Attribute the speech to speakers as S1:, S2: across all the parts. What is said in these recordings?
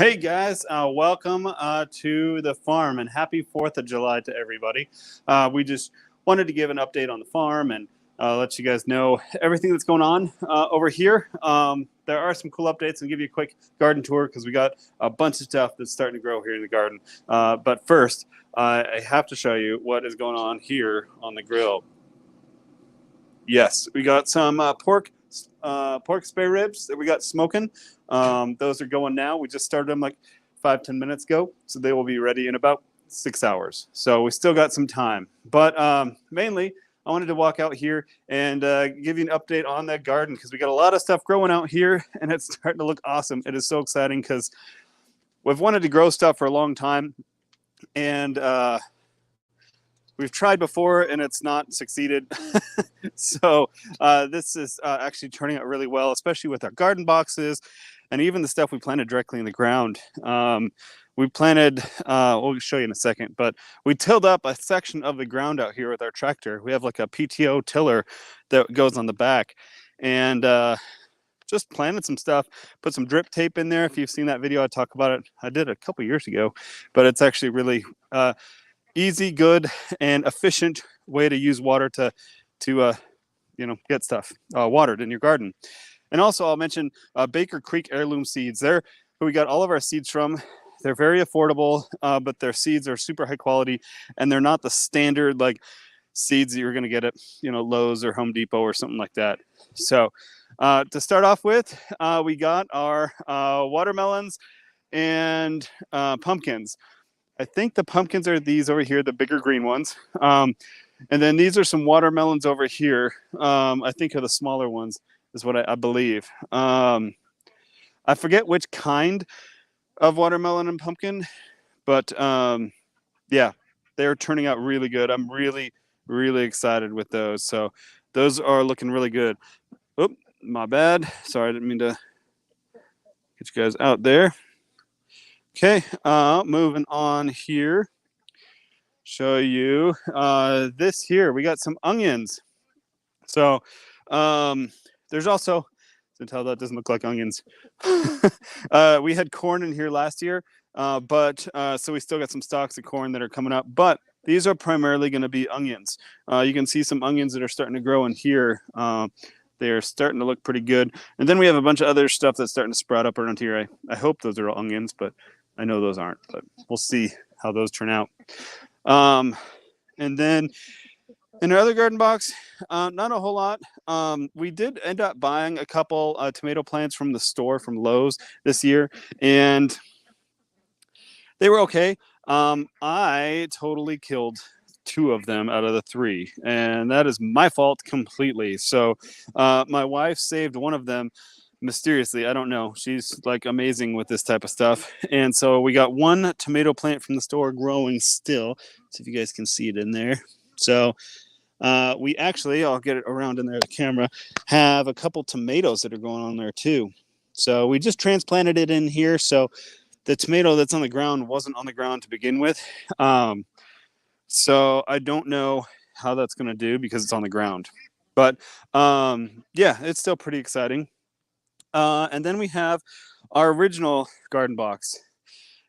S1: Hey guys, welcome to the farm and happy 4th of July to everybody. We just wanted to give an update on the farm and let you guys know everything that's going on over here. There are some cool updates and give you a quick garden tour because we got a bunch of stuff that's starting to grow here in the garden. But first, I have to show you what is going on here on the grill. Yes, we got some pork spare ribs that we got smoking. Those are going now. We just started them like 5-10 minutes ago, so they will be ready in about 6 hours. So we still got some time. But mainly, I wanted to walk out here and give you an update on that garden because we got a lot of stuff growing out here, and it's starting to look awesome. It is so exciting because we've wanted to grow stuff for a long time, and we've tried before and it's not succeeded. So this is actually turning out really well, especially with our garden boxes and even the stuff we planted directly in the ground. We planted, we'll show you in a second, but we tilled up a section of the ground out here with our tractor. We have like a PTO tiller that goes on the back, and just planted some stuff, put some drip tape in there. If you've seen that video, I talk about it. I did a couple years ago, but it's actually really easy, good, and efficient way to use water to get stuff watered in your garden. And also I'll mention Baker Creek heirloom seeds. They're who we got all of our seeds from. They're very affordable, but their seeds are super high quality, and they're not the standard like seeds that you're going to get at Lowe's or Home Depot or something like that. So to start off with, we got our watermelons and pumpkins. I think the pumpkins are these over here, the bigger green ones. And then these are some watermelons over here. I think are the smaller ones is what I believe. I forget which kind of watermelon and pumpkin, but yeah, they're turning out really good. I'm really, really excited with those. So those are looking really good. Oh, my bad. Sorry, I didn't mean to get you guys out there. Okay, moving on here. Show you this here. We got some onions. So there's also, you can tell that doesn't look like onions. We had corn in here last year, but so we still got some stalks of corn that are coming up. But these are primarily going to be onions. You can see some onions that are starting to grow in here. They are starting to look pretty good. And then we have a bunch of other stuff that's starting to sprout up around here. I hope those are all onions, but I know those aren't, but we'll see how those turn out. And then in our other garden box, not a whole lot. We did end up buying a couple tomato plants from the store from Lowe's this year, and they were okay. I totally killed 2 of them out of the 3, and that is my fault completely. So my wife saved one of them mysteriously. I don't know. She's like amazing with this type of stuff. And so we got 1 tomato plant from the store growing still. See if you guys can see it in there. So we actually, I'll get it around in there, the camera, have a couple tomatoes that are going on there too. So we just transplanted it in here. So the tomato that's on the ground wasn't on the ground to begin with. So I don't know how that's going to do because it's on the ground. But yeah, it's still pretty exciting. And then we have our original garden box.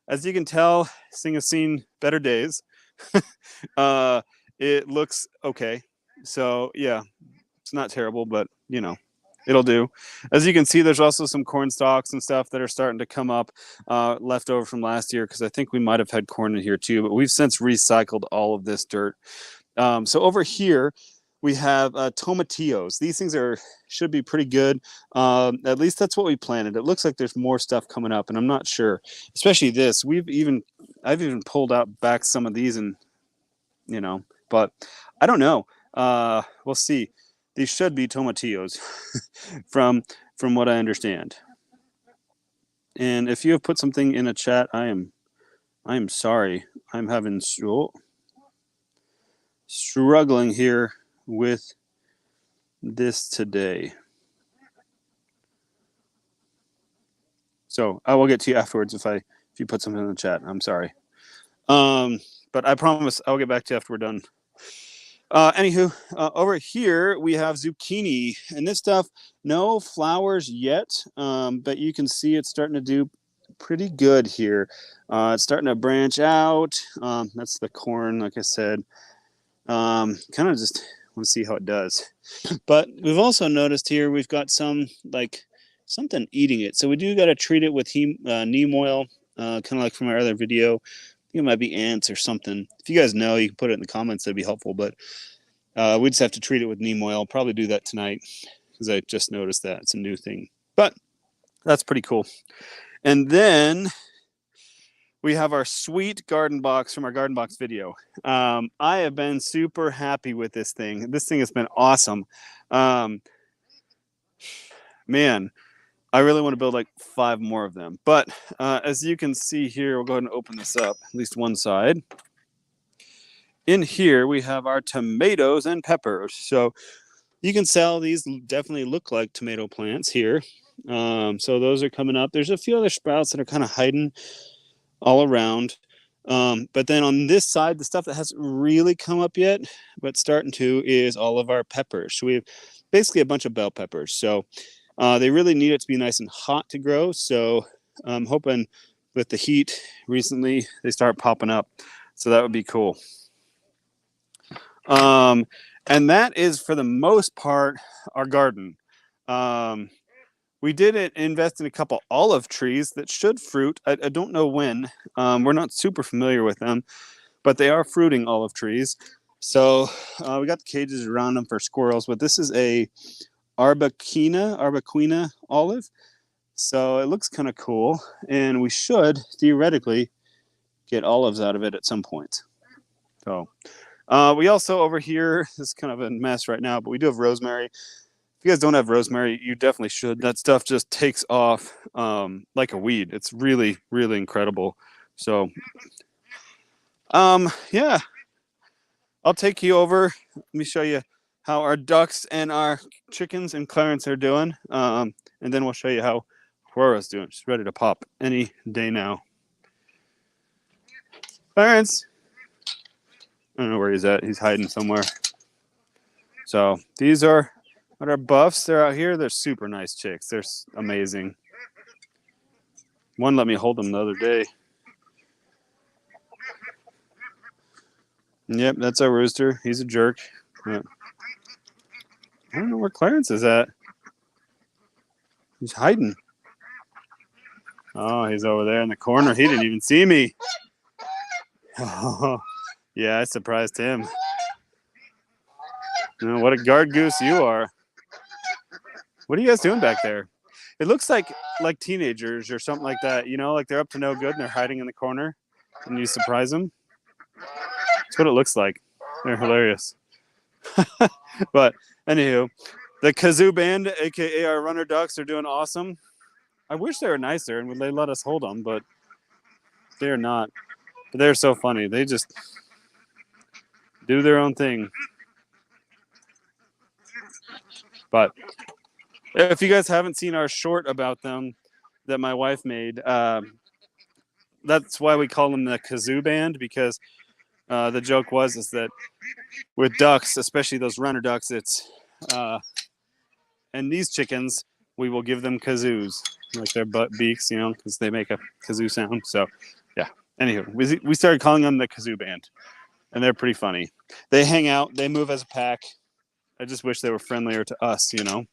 S1: As you can tell, this thing has seen better days. It looks okay. So yeah, it's not terrible, but it'll do. As you can see, there's also some corn stalks and stuff that are starting to come up left over from last year, because I think we might have had corn in here too, but we've since recycled all of this dirt. So over here, we have tomatillos. These things should be pretty good. At least that's what we planted. It looks like there's more stuff coming up, and I'm not sure. Especially this. I've even pulled out back some of these, and but I don't know. We'll see. These should be tomatillos, from what I understand. And if you have put something in a chat, I am sorry. I'm having struggling here with this today. So I will get to you afterwards if you put something in the chat. I'm sorry. But I promise I'll get back to you after we're done. Anywho, over here we have zucchini, and this stuff, no flowers yet, but you can see it's starting to do pretty good here. It's starting to branch out. That's the corn, like I said. Kind of just want to see how it does. But we've also noticed here we've got some like something eating it. So we do got to treat it with neem oil, kind of like from our other video. I think it might be ants or something. If you guys know, you can put it in the comments. That'd be helpful. But we just have to treat it with neem oil. I'll probably do that tonight because I just noticed that. It's a new thing. But that's pretty cool. And then we have our sweet garden box from our garden box video. I have been super happy with this thing. This thing has been awesome. Man, I really want to build like 5 more of them. But as you can see here, we'll go ahead and open this up, at least one side. In here, we have our tomatoes and peppers. So you can sell these, definitely look like tomato plants here. So those are coming up. There's a few other sprouts that are kind of hiding all around. But then on this side, the stuff that hasn't really come up yet, but starting to, is all of our peppers. So we have basically a bunch of bell peppers. So they really need it to be nice and hot to grow. So I'm hoping with the heat recently, they start popping up. So that would be cool. And that is, for the most part, our garden. We did invest in a couple olive trees that should fruit. I don't know when. We're not super familiar with them, but they are fruiting olive trees. So we got the cages around them for squirrels, but this is a Arbequina olive. So it looks kind of cool, and we should theoretically get olives out of it at some point. So we also over here, this is kind of a mess right now, but we do have rosemary. If you guys don't have rosemary, you definitely should. That stuff just takes off like a weed. It's really, really incredible. So, yeah, I'll take you over. Let me show you how our ducks and our chickens and Clarence are doing. And then we'll show you how Aurora's doing. She's ready to pop any day now. Clarence. I don't know where he's at. He's hiding somewhere. So these are our buffs. They're out here. They're super nice chicks. They're amazing. One let me hold them the other day. Yep, that's our rooster. He's a jerk. Yeah. I don't know where Clarence is at. He's hiding. Oh, he's over there in the corner. He didn't even see me. Oh, yeah, I surprised him. You know, what a guard goose you are. What are you guys doing back there? It looks like teenagers or something like that. You know, like they're up to no good and they're hiding in the corner and you surprise them. That's what it looks like. They're hilarious. But anywho, the kazoo band, aka our runner ducks, are doing awesome. I wish they were nicer and they let us hold them, but they're not. But they're so funny. They just do their own thing. But if you guys haven't seen our short about them that my wife made, that's why we call them the kazoo band, because the joke is that with ducks, especially those runner ducks, it's and these chickens, we will give them kazoos, like their butt beaks, you know, because they make a kazoo sound. So yeah. Anywho, we started calling them the kazoo band, and they're pretty funny. They hang out, they move as a pack. I just wish they were friendlier to us, you know.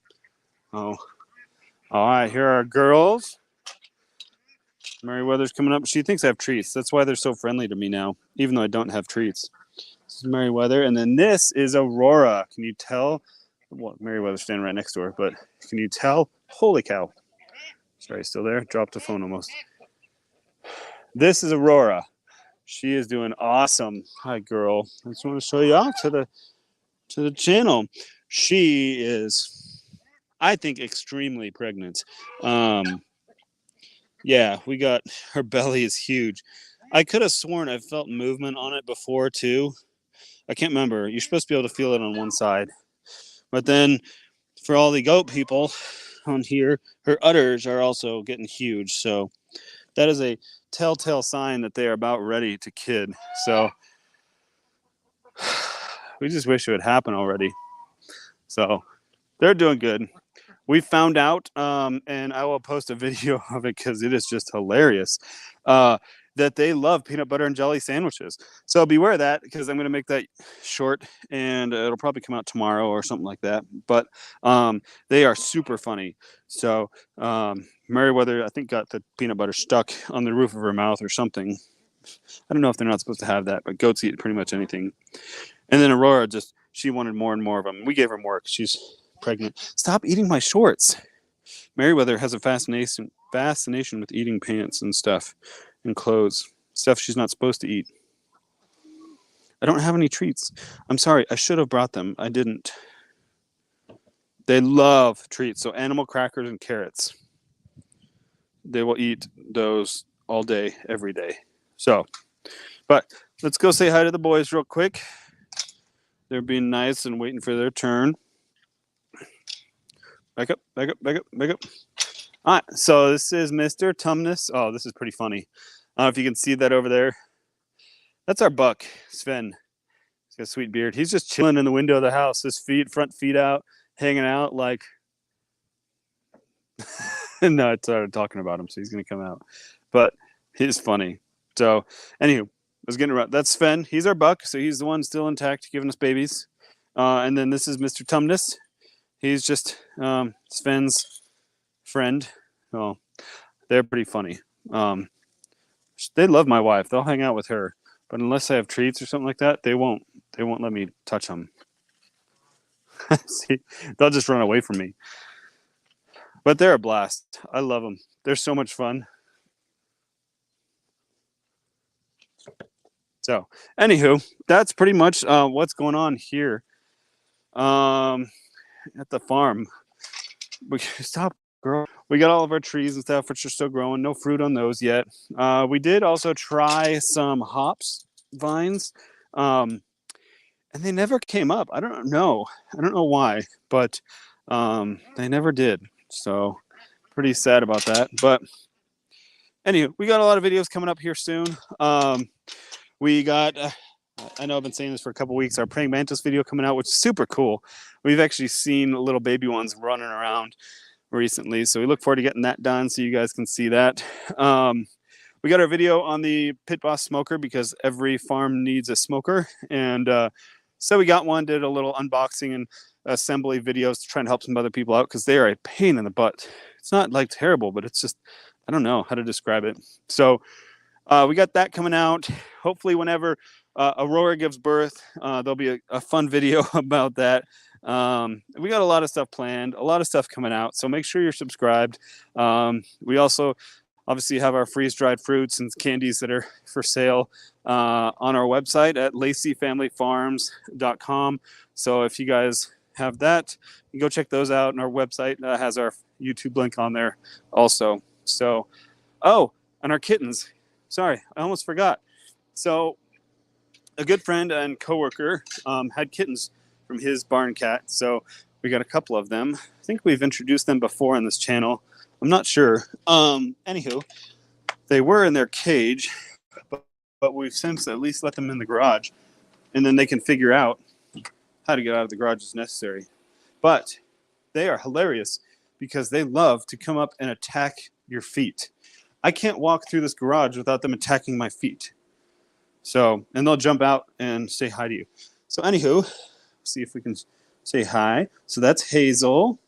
S1: Oh, all right. Here are our girls. Meriwether's coming up. She thinks I have treats. That's why they're so friendly to me now, even though I don't have treats. This is Meriwether, and then this is Aurora. Can you tell? Well, Meriwether's standing right next to her, but can you tell? Holy cow! Sorry, still there? Dropped the phone almost. This is Aurora. She is doing awesome. Hi, girl. I just want to show you out to the channel. She is, I think, extremely pregnant. Yeah, we got, her belly is huge. I could have sworn I felt movement on it before too. I can't remember. You're supposed to be able to feel it on one side. But then for all the goat people on here, her udders are also getting huge. So that is a telltale sign that they are about ready to kid. So we just wish it would happen already. So they're doing good. we found out, and I will post a video of it because it is just hilarious, that they love peanut butter and jelly sandwiches. So beware of that, because I'm going to make that short, and it'll probably come out tomorrow or something like that. But they are super funny. So Meriwether, I think, got the peanut butter stuck on the roof of her mouth or something. I don't know if they're not supposed to have that, but goats eat pretty much anything. And then Aurora, just she wanted more and more of them. We gave her more because she's pregnant. Stop eating my shorts. Meriwether has a fascination with eating pants and stuff and clothes, stuff she's not supposed to eat. I don't have any treats. I'm sorry. I should have brought them. I didn't. They love treats. So animal crackers and carrots. They will eat those all day, every day. So, but let's go say hi to the boys real quick. They're being nice and waiting for their turn. Back up, back up, back up, back up. All right, so this is Mr. Tumnus. Oh, this is pretty funny. I don't know if you can see that over there. That's our buck, Sven. He's got a sweet beard. He's just chilling in the window of the house, his front feet out, hanging out like... No, I started talking about him, so he's going to come out. But he's funny. So, anywho, I was getting around. That's Sven. He's our buck, so he's the one still intact, giving us babies. And then this is Mr. Tumnus. He's just Sven's friend. Oh, they're pretty funny. They love my wife. They'll hang out with her, but unless I have treats or something like that, they won't let me touch them. See, they'll just run away from me. But they're a blast. I love them. They're so much fun. So, anywho, that's pretty much what's going on here at the farm. Stop, girl. We got all of our trees and stuff, which are still growing. No fruit on those yet. We did also try some hops vines, and they never came up. I don't know why, but they never did. So pretty sad about that. But anyway, we got a lot of videos coming up here soon. We got, I know I've been saying this for a couple weeks, our praying mantis video coming out, which is super cool. We've actually seen little baby ones running around recently, so we look forward to getting that done so you guys can see that. We got our video on the Pit Boss smoker because every farm needs a smoker, and so we got one, did a little unboxing and assembly videos to try and help some other people out because they are a pain in the butt. It's not like terrible, but it's just, I don't know how to describe it. So we got that coming out. Hopefully whenever Aurora gives birth, there'll be a fun video about that. We got a lot of stuff planned, a lot of stuff coming out, so make sure you're subscribed. We also obviously have our freeze-dried fruits and candies that are for sale on our website at laceyfamilyfarms.com. So if you guys have that, you go check those out, and our website has our YouTube link on there also. So, oh, and our kittens. Sorry, I almost forgot. So a good friend and coworker had kittens from his barn cat. So we got a couple of them. I think we've introduced them before on this channel. I'm not sure. Anywho, they were in their cage, but we've since at least let them in the garage, and then they can figure out how to get out of the garage as necessary. But they are hilarious because they love to come up and attack your feet. I can't walk through this garage without them attacking my feet. So, and they'll jump out and say hi to you. So anywho, see if we can say hi. So that's Hazel.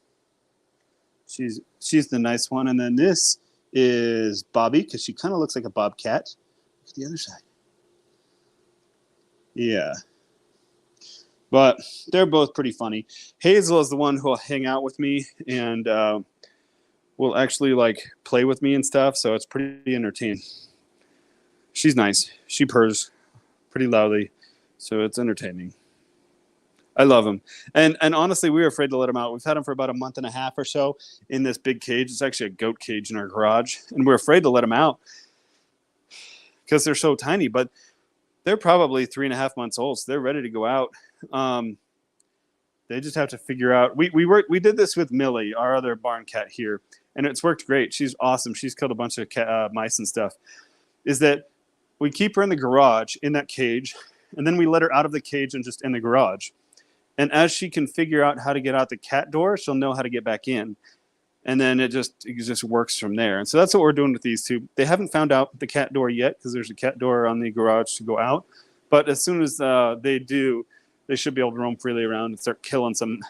S1: She's the nice one. And then this is Bobby, because she kind of looks like a bobcat. Look at the other side. Yeah. But they're both pretty funny. Hazel is the one who will hang out with me and will actually like play with me and stuff. So it's pretty entertaining. She's nice. She purrs pretty loudly. So it's entertaining. I love him. And honestly, we were afraid to let him out. We've had him for about a month and a half or so in this big cage. It's actually a goat cage in our garage. And we're afraid to let him out because they're so tiny. But they're probably 3.5 months old. So they're ready to go out. They just have to figure out. We did this with Millie, our other barn cat here. And it's worked great. She's awesome. She's killed a bunch of mice and stuff. Is that we keep her in the garage in that cage. And then we let her out of the cage and just in the garage. And as she can figure out how to get out the cat door, she'll know how to get back in. and then it just works from there. And so that's what we're doing with these two. They haven't found out the cat door yet because there's a cat door on the garage to go out. But as soon as they do, they should be able to roam freely around and start killing some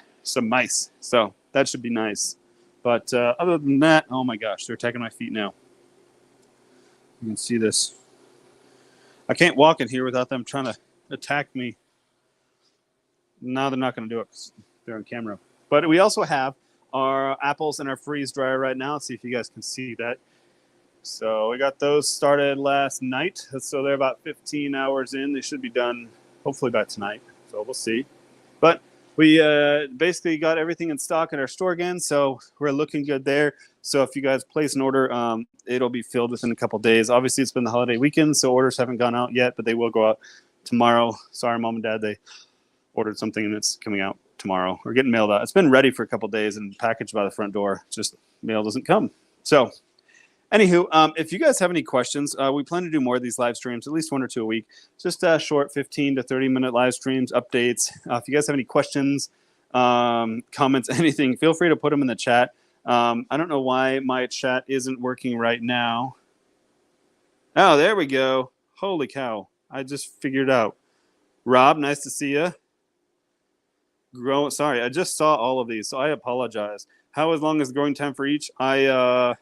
S1: mice. So that should be nice. But other than that, oh my gosh, they're attacking my feet now. You can see this. I can't walk in here without them trying to attack me. Now they're not going to do it because they're on camera. But we also have our apples in our freeze dryer right now. Let's see if you guys can see that. So we got those started last night. So they're about 15 hours in. They should be done hopefully by tonight. So we'll see. But we basically got everything in stock in our store again. So we're looking good there. So if you guys place an order, it'll be filled within a couple days. Obviously, it's been the holiday weekend, so orders haven't gone out yet, but they will go out tomorrow. Sorry, Mom and Dad, they ordered something and it's coming out tomorrow. We're getting mailed out. It's been ready for a couple days and packaged by the front door. Just mail doesn't come. So anywho, if you guys have any questions, we plan to do more of these live streams, at least 1 or 2 a week. Just short 15 to 30-minute live streams, updates. If you guys have any questions, comments, anything, feel free to put them in the chat. I don't know why my chat isn't working right now. Oh, there we go. Holy cow. I just figured out. Rob, nice to see you. Sorry, I just saw all of these, so I apologize. How long is the growing time for each? I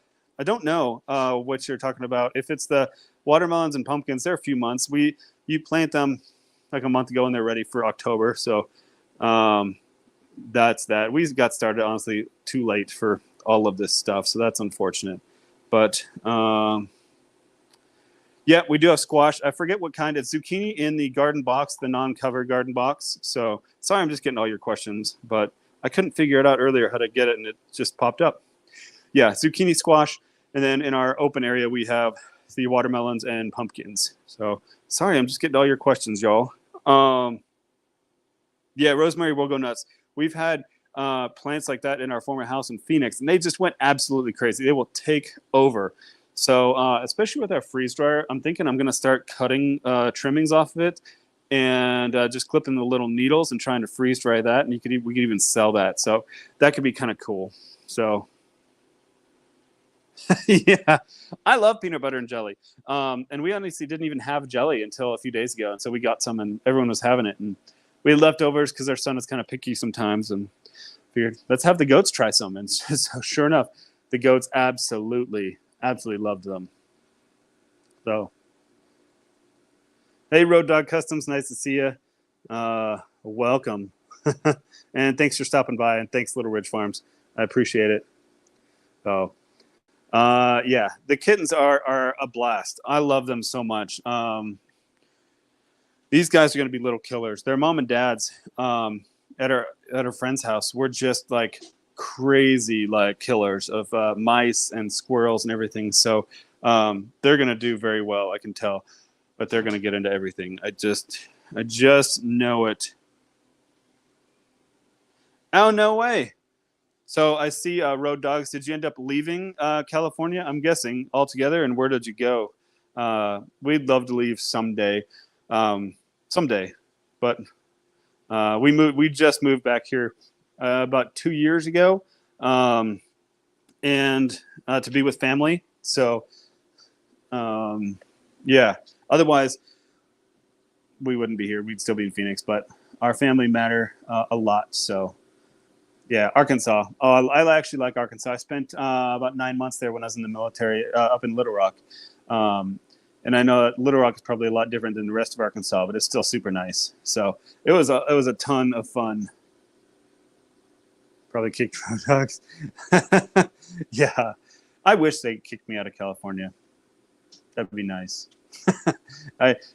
S1: don't know what you're talking about. If it's the watermelons and pumpkins, they're a few months. You plant them like a month ago and they're ready for October. So that's that. We got started, honestly, too late for all of this stuff. So that's unfortunate. But yeah, we do have squash. I forget what kind. It's zucchini in the garden box, the non-covered garden box. So sorry, I'm just getting all your questions, but I couldn't figure it out earlier how to get it, and it just popped up. Yeah, zucchini, squash, and then in our open area, we have the watermelons and pumpkins. So sorry, I'm just getting all your questions, y'all. Yeah, rosemary will go nuts. We've had plants like that in our former house in Phoenix, and they just went absolutely crazy. They will take over. So especially with our freeze dryer, I'm thinking I'm going to start cutting trimmings off of it and just clipping the little needles and trying to freeze dry that. And we could even sell that. So that could be kind of cool. So yeah, I love peanut butter and jelly. And we honestly didn't even have jelly until a few days ago. And so we got some and everyone was having it. And we had leftovers because our son is kind of picky sometimes. And figured, let's have the goats try some. And so sure enough, the goats absolutely loved them. So, hey, Road Dog Customs, nice to see you. Welcome. And thanks for stopping by. And thanks, Little Ridge Farms. I appreciate it. So, yeah, the kittens are a blast. I love them so much. These guys are going to be little killers. Their mom and dads at our friend's house were just like crazy like killers of mice and squirrels and everything. So they're going to do very well, I can tell. But they're going to get into everything. I just know it. Oh, no way. So I see Road Dogs. Did you end up leaving California? I'm guessing altogether. And where did you go? We'd love to leave someday. But we just moved back here about 2 years ago, and to be with family. So yeah. Otherwise, we wouldn't be here. We'd still be in Phoenix. But our family matter a lot. So. Yeah, Arkansas. Oh, I actually like Arkansas. I spent about 9 months there when I was in the military up in Little Rock. And I know that Little Rock is probably a lot different than the rest of Arkansas, but it's still super nice. So it was a ton of fun. Probably kicked Road Dogs. Yeah, I wish they kicked me out of California. That'd be nice.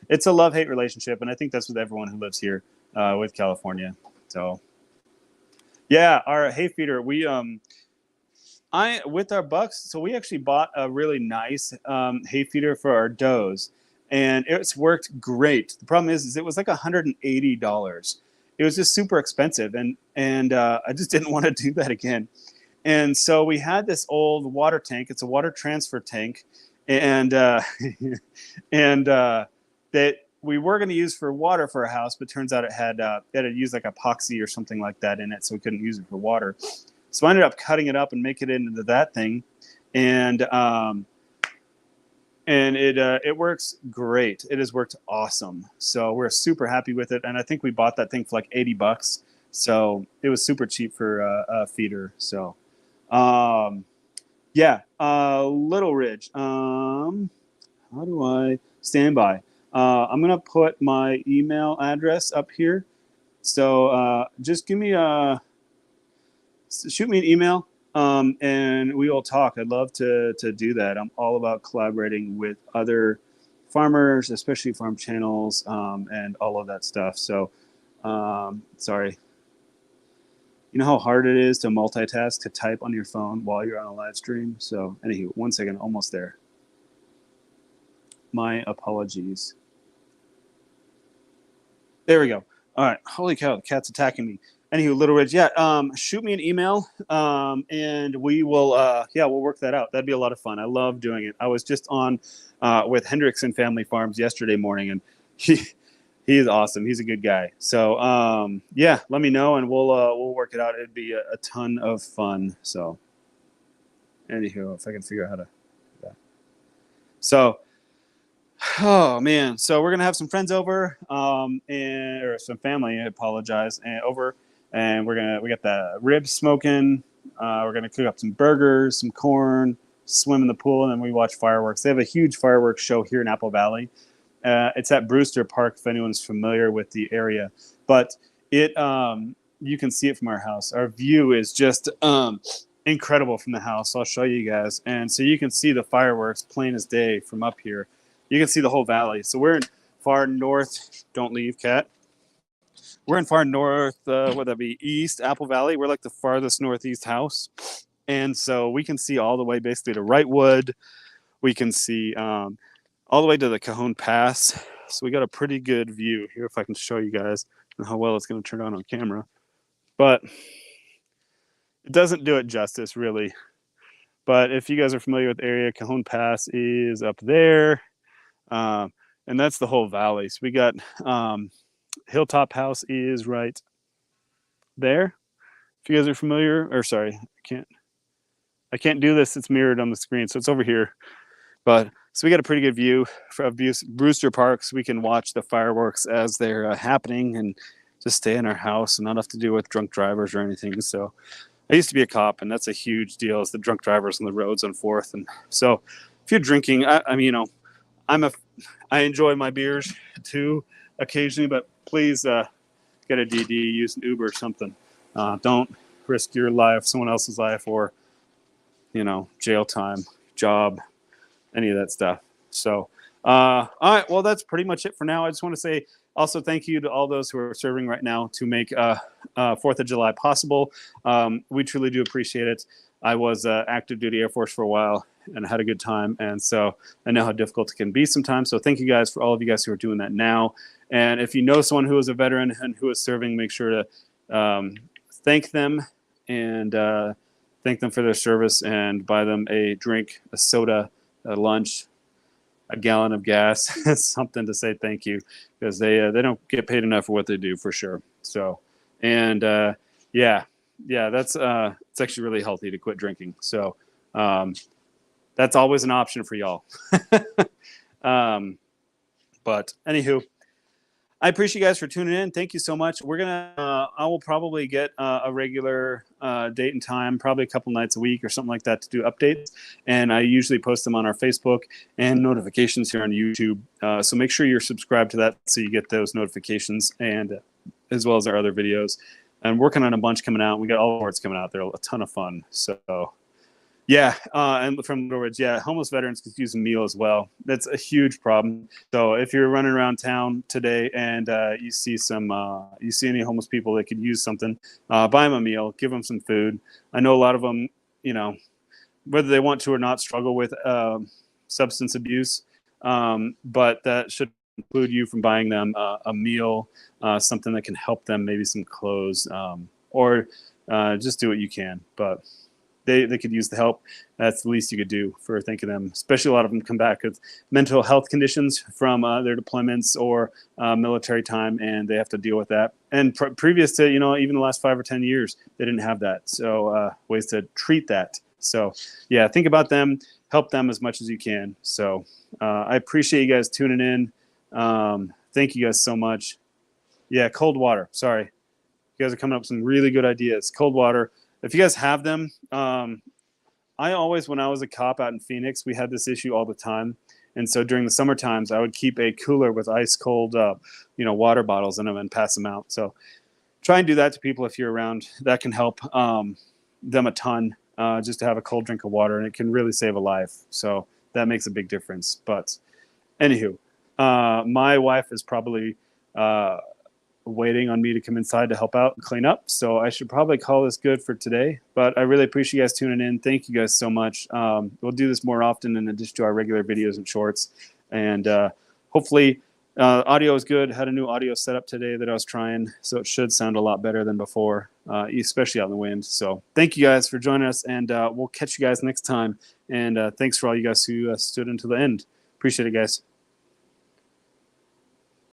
S1: It's a love-hate relationship, and I think that's with everyone who lives here with California. So. Yeah, our hay feeder, with our bucks, so we actually bought a really nice hay feeder for our does, and it's worked great. The problem is it was like $180. It was just super expensive, and I just didn't want to do that again. And so we had this old water tank. It's a water transfer tank, and that we were going to use for water for a house, but turns out it had used like epoxy or something like that in it, so we couldn't use it for water. So I ended up cutting it up and making it into that thing, and it works great. It has worked awesome. So we're super happy with it, and I think we bought that thing for like $80. So it was super cheap for a feeder. So yeah, Little Ridge. How do I stand by? I'm gonna put my email address up here. So just shoot me an email, and we will talk. I'd love to do that. I'm all about collaborating with other farmers, especially farm channels, and all of that stuff. So sorry. You know how hard it is to multitask, to type on your phone while you're on a live stream? So anywho, 1 second, almost there. My apologies. There we go. All right. Holy cow, the cat's attacking me. Anywho, Little Ridge, yeah. Shoot me an email, and we will, we'll work that out. That'd be a lot of fun. I love doing it. I was just on with Hendrickson Family Farms yesterday morning, and he is awesome. He's a good guy. So yeah, let me know, and we'll work it out. It'd be a ton of fun. So, anywho, if I can figure out how to. Yeah. So. Oh man, so we're gonna have some friends over, or some family. I apologize, and over, and we got the ribs smoking. We're gonna cook up some burgers, some corn, swim in the pool, and then we watch fireworks. They have a huge fireworks show here in Apple Valley. It's at Brewster Park, if anyone's familiar with the area. But it, you can see it from our house. Our view is just incredible from the house. I'll show you guys, and so you can see the fireworks plain as day from up here. You can see the whole valley. So we're in far north. Don't leave, cat. We're in far north. Would that be east Apple Valley? We're like the farthest northeast house, and so we can see all the way basically to Wrightwood. We can see all the way to the Cajon Pass. So we got a pretty good view here. If I can show you guys how well it's going to turn on camera, but it doesn't do it justice really. But if you guys are familiar with the area, Cajon Pass is up there. And that's the whole valley. So we got Hilltop House is right there. If you guys are familiar, or sorry, I can't do this. It's mirrored on the screen, so it's over here. But so we got a pretty good view of Brewster Park, so we can watch the fireworks as they're happening and just stay in our house and not have to deal with drunk drivers or anything. So I used to be a cop, and that's a huge deal. Is the drunk drivers on the roads on 4th, and so if you're drinking, I mean, I enjoy my beers too occasionally, but please get a DD, use an Uber or something. Don't risk your life, someone else's life, or jail time, job, any of that stuff. So, all right, well, that's pretty much it for now. I just want to say also thank you to all those who are serving right now to make 4th of July possible. We truly do appreciate it. I was active duty Air Force for a while and had a good time, and so I know how difficult it can be sometimes. So thank you guys for all of you guys who are doing that now. And if you know someone who is a veteran and who is serving, make sure to thank them and thank them for their service and buy them a drink, a soda, a lunch, a gallon of gas, something to say thank you, because they don't get paid enough for what they do, for sure. So, and yeah, that's it's actually really healthy to quit drinking. So that's always an option for y'all. But anywho, I appreciate you guys for tuning in. Thank you so much. We're gonna I will probably get a regular date and time, probably a couple nights a week or something like that, to do updates, and I usually post them on our Facebook and notifications here on YouTube. So make sure you're subscribed to that so you get those notifications, and as well as our other videos. I'm working on a bunch coming out. We got all awards coming out. They're a ton of fun. So yeah, and from Little Ridge, yeah, homeless veterans could use a meal as well. That's a huge problem. So if you're running around town today and you see any homeless people that could use something, buy them a meal, give them some food. I know a lot of them, whether they want to or not, struggle with substance abuse, but that should include you from buying them a meal, something that can help them, maybe some clothes, or just do what you can. But they could use the help. That's the least you could do for thanking them. Especially a lot of them come back with mental health conditions from their deployments or military time, and they have to deal with that. And previous to even the last 5 or 10 years, they didn't have that. So ways to treat that. So yeah, think about them, help them as much as you can. So I appreciate you guys tuning in. Thank you guys so much. Yeah, cold water. Sorry. You guys are coming up with some really good ideas. Cold water. If you guys have them, I always, when I was a cop out in Phoenix, we had this issue all the time. And so during the summer times, I would keep a cooler with ice cold, water bottles in them and pass them out. So try and do that to people if you're around. That can help them a ton, just to have a cold drink of water, and it can really save a life. So that makes a big difference. But anywho, my wife is probably waiting on me to come inside to help out and clean up. So I should probably call this good for today. But I really appreciate you guys tuning in. Thank you guys so much. We'll do this more often in addition to our regular videos and shorts. And hopefully audio is good. Had a new audio setup today that I was trying, so it should sound a lot better than before, especially out in the wind. So thank you guys for joining us, and we'll catch you guys next time. And thanks for all you guys who stood until the end. Appreciate it, guys.